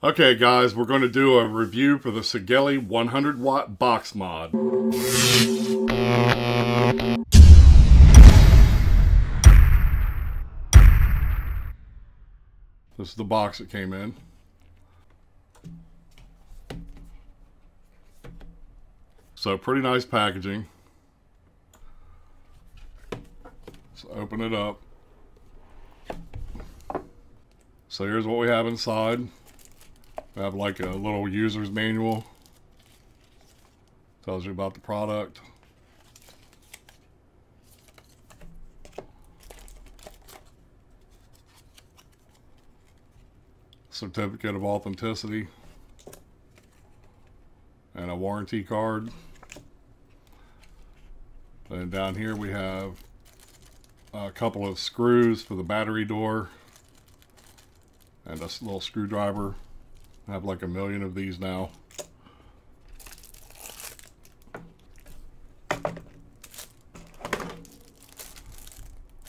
Okay guys, we're going to do a review for the Sigelei 100 watt box mod. This is the box it came in. So pretty nice packaging. Let's open it up. So here's what we have inside. We have like a little user's manual. Tells you about the product. Certificate of authenticity. And a warranty card. And down here we have a couple of screws for the battery door. And this little screwdriver. I have like 1,000,000 of these now.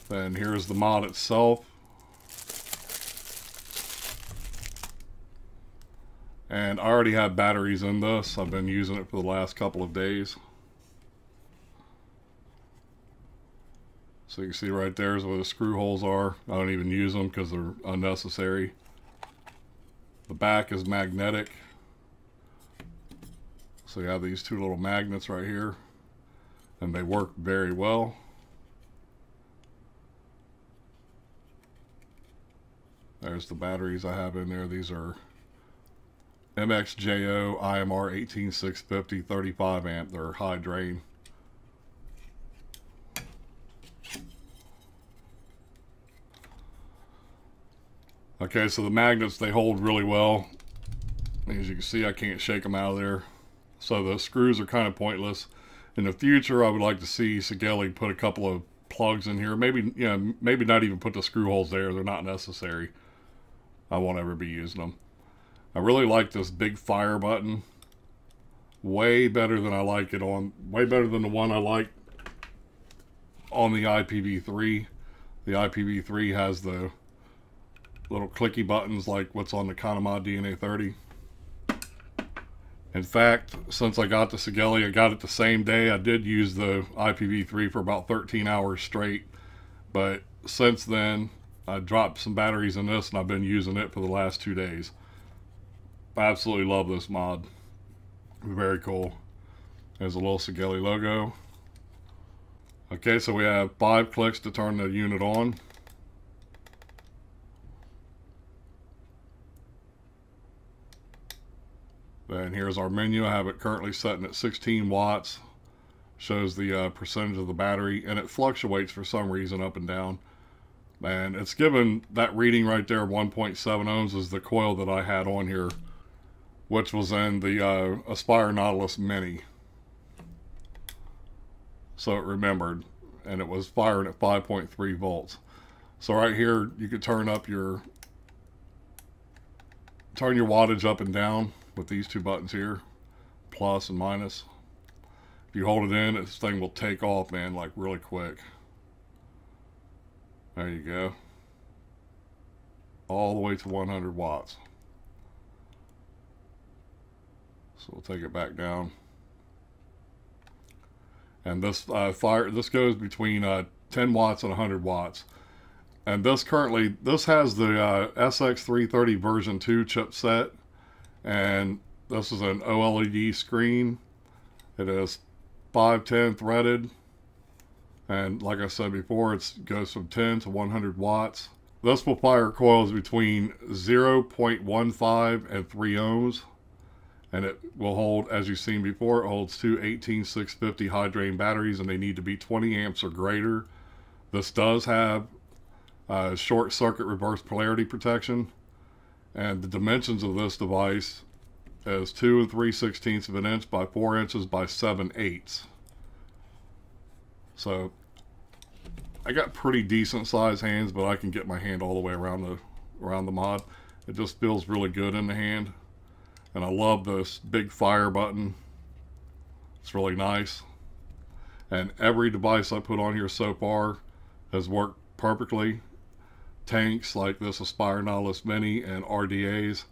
Then here's the mod itself. And I already have batteries in this. I've been using it for the last couple of days. So you can see right there is where the screw holes are. I don't even use them because they're unnecessary. The back is magnetic. So you have these two little magnets right here. And they work very well. There's the batteries I have in there. These are MXJO IMR 18650 35 amp. They're high drain. Okay, so the magnets, they hold really well. As you can see, I can't shake them out of there. So the screws are kind of pointless. In the future, I would like to see Sigelei put a couple of plugs in here. Maybe, maybe not even put the screw holes there. They're not necessary. I won't ever be using them. I really like this big fire button. Way better than I like it on, way better than the one I like on the IPv3. The IPv3 has the little clicky buttons like what's on the Kanama DNA30. In fact, since I got the Sigelei, I got it the same day. I did use the IPv3 for about 13 hours straight. But since then, I dropped some batteries in this and I've been using it for the last 2 days. I absolutely love this mod. Very cool. There's a little Sigelei logo. Okay, so we have 5 clicks to turn the unit on. Then here's our menu. I have it currently setting at 16 watts. Shows the percentage of the battery, and it fluctuates for some reason up and down. And it's given that reading right there, 1.7 ohms, is the coil that I had on here, which was in the Aspire Nautilus Mini. So it remembered, and it was firing at 5.3 volts. So right here, you could turn your wattage up and down with these two buttons here, plus and minus. If you hold it in, this thing will take off, man, like really quick. There you go. All the way to 100 watts. So we'll take it back down. And this this goes between 10 watts and 100 watts. And this has the SX330 version 2 chipset. And this is an OLED screen. It is 510 threaded. And like I said before, it goes from 10 to 100 watts. This will fire coils between 0.15 and 3 ohms. And it will hold, as you've seen before, it holds two 18650 high drain batteries, and they need to be 20 amps or greater. This does have short circuit reverse polarity protection. And the dimensions of this device is 2 3/16 of an inch by 4 inches by 7/8. So I got pretty decent sized hands, but I can get my hand all the way around the mod. It just feels really good in the hand. And I love this big fire button. It's really nice. And every device I put on here so far has worked perfectly. Tanks like this Aspire Nautilus Mini and RDAs.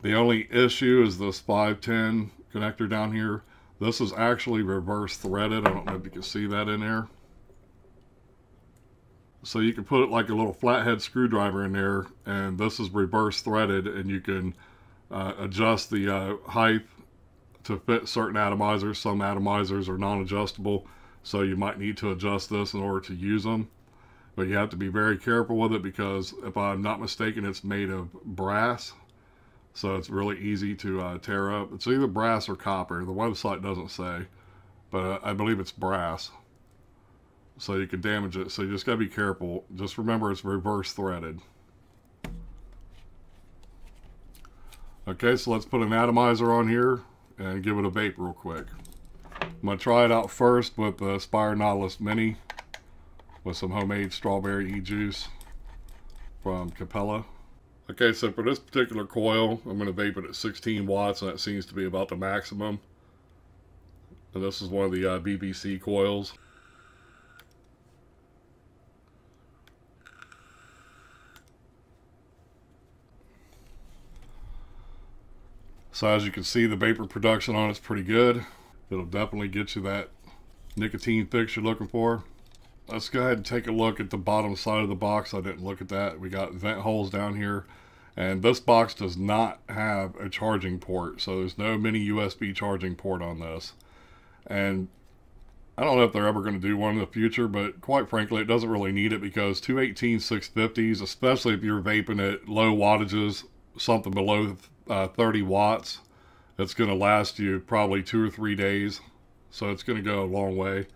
The only issue is this 510 connector down here. This is actually reverse threaded. I don't know if you can see that in there. So you can put it like a little flathead screwdriver in there, and this is reverse threaded, and you can adjust the height to fit certain atomizers. Some atomizers are non-adjustable, so you might need to adjust this in order to use them. But you have to be very careful with it because, if I'm not mistaken, it's made of brass. So it's really easy to tear up. It's either brass or copper. The website doesn't say, but I believe it's brass. So you can damage it. So you just got to be careful. Just remember it's reverse threaded. Okay, so let's put an atomizer on here and give it a vape real quick. I'm going to try it out first with the Spire Nautilus Mini with some homemade strawberry e-juice from Capella. Okay, so for this particular coil, I'm going to vape it at 16 watts, and that seems to be about the maximum. And this is one of the BBC coils. So as you can see, the vapor production on it's pretty good. It'll definitely get you that nicotine fix you're looking for. Let's go ahead and take a look at the bottom side of the box. I didn't look at that. We got vent holes down here. And this box does not have a charging port. So there's no mini USB charging port on this. And I don't know if they're ever going to do one in the future, but quite frankly, it doesn't really need it because 218-650s, especially if you're vaping at low wattages, something below 30 watts, it's going to last you probably 2 or 3 days. So it's going to go a long way.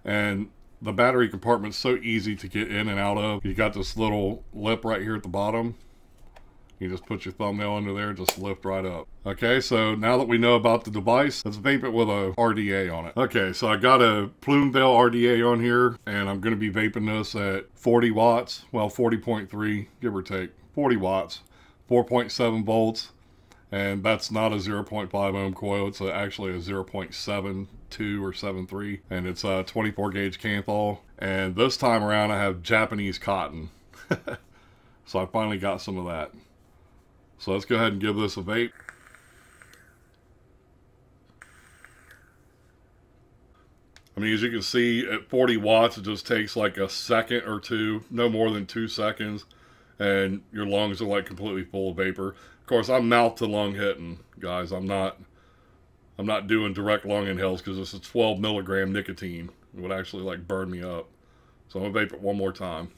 And the battery compartment's so easy to get in and out of. You got this little lip right here at the bottom. You just put your thumbnail under there, just lift right up. Okay, so now that we know about the device, let's vape it with a RDA on it. Okay, so I got a Plumevale RDA on here, and I'm going to be vaping this at 40 watts. Well, 40.3, give or take. 40 watts, 4.7 volts. And that's not a 0.5 ohm coil. It's actually a 0.72 or 73. And it's a 24 gauge Canthal. And this time around I have Japanese cotton. So I finally got some of that. So let's go ahead and give this a vape. I mean, as you can see, at 40 watts, it just takes like a second or two, no more than 2 seconds. And your lungs are like completely full of vapor. Of course, I'm mouth to lung hitting, guys. I'm not doing direct lung inhales because this is 12 milligram nicotine. It would actually like burn me up. So I'm gonna vape it one more time.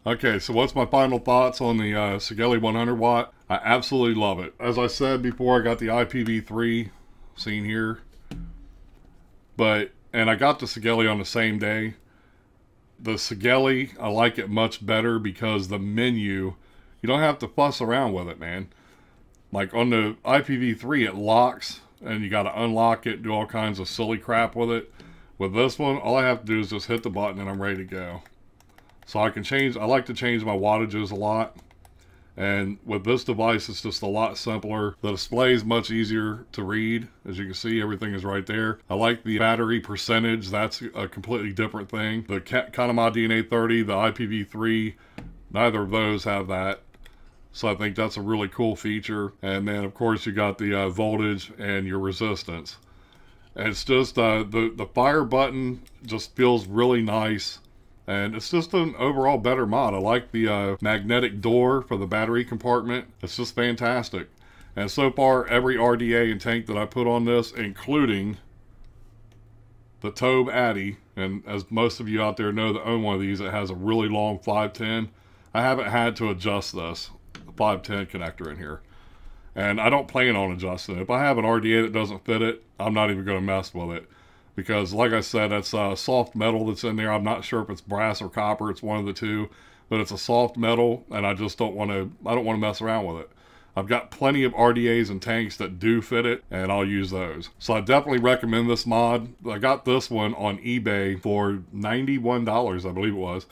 Okay, so what's my final thoughts on the Sigelei 100 watt? I absolutely love it. As I said before, I got the IPv3 seen here. And I got the Sigelei on the same day. The Sigelei, I like it much better because the menu, you don't have to fuss around with it, man. Like on the IPv3, it locks, and you got to unlock it, do all kinds of silly crap with it. With this one, all I have to do is just hit the button and I'm ready to go. So I like to change my wattages a lot. And with this device, it's just a lot simpler. The display is much easier to read. As you can see, everything is right there. I like the battery percentage. That's a completely different thing. The Kanama DNA30, the IPv3, neither of those have that. So I think that's a really cool feature. And then, of course, you got the voltage and your resistance. And it's just, the fire button just feels really nice. And it's just an overall better mod. I like the magnetic door for the battery compartment. It's just fantastic. And so far, every RDA and tank that I put on this, including the Tobe Addy, and as most of you out there know that own one of these, it has a really long 510. I haven't had to adjust this 510 connector in here. And I don't plan on adjusting it. If I have an RDA that doesn't fit it, I'm not even going to mess with it. Because, like I said, that's soft metal that's in there. I'm not sure if it's brass or copper. It's one of the two. But it's a soft metal, and I just don't want to mess around with it. I've got plenty of RDAs and tanks that do fit it, and I'll use those. So I definitely recommend this mod. I got this one on eBay for $91, I believe it was.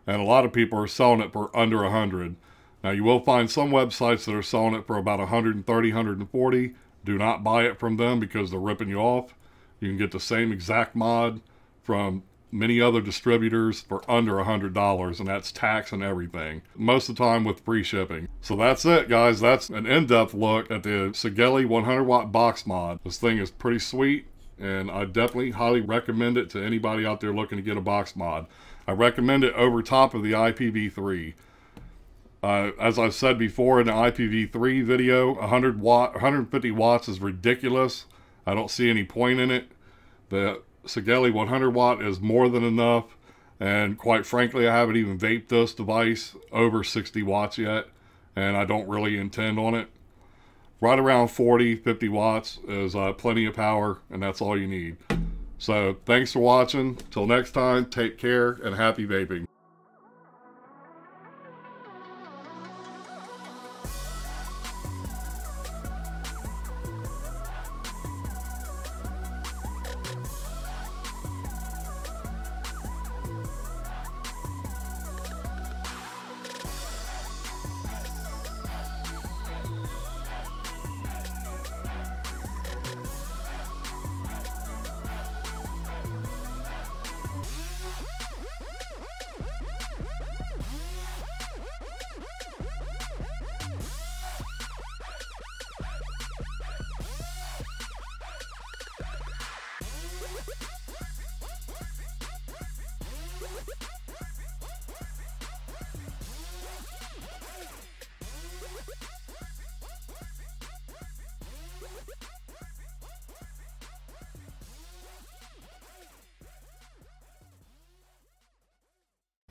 And a lot of people are selling it for under $100. Now, you will find some websites that are selling it for about $130, $140. Do not buy it from them because they're ripping you off. You can get the same exact mod from many other distributors for under $100, and that's tax and everything. Most of the time with free shipping. So that's it, guys. That's an in-depth look at the Sigelei 100 watt box mod. This thing is pretty sweet, and I definitely highly recommend it to anybody out there looking to get a box mod. I recommend it over top of the IPv3. As I've said before in the IPv3 video, 150 watts is ridiculous. I don't see any point in it. The Sigelei 100 watt is more than enough, and quite frankly, I haven't even vaped this device over 60 watts yet, and I don't really intend on it. Right around 40, 50 watts is plenty of power, and that's all you need. So thanks for watching. Till next time, take care and happy vaping.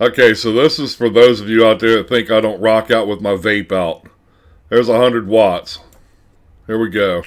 Okay, so this is for those of you out there that think I don't rock out with my vape out. There's 100 watts. Here we go.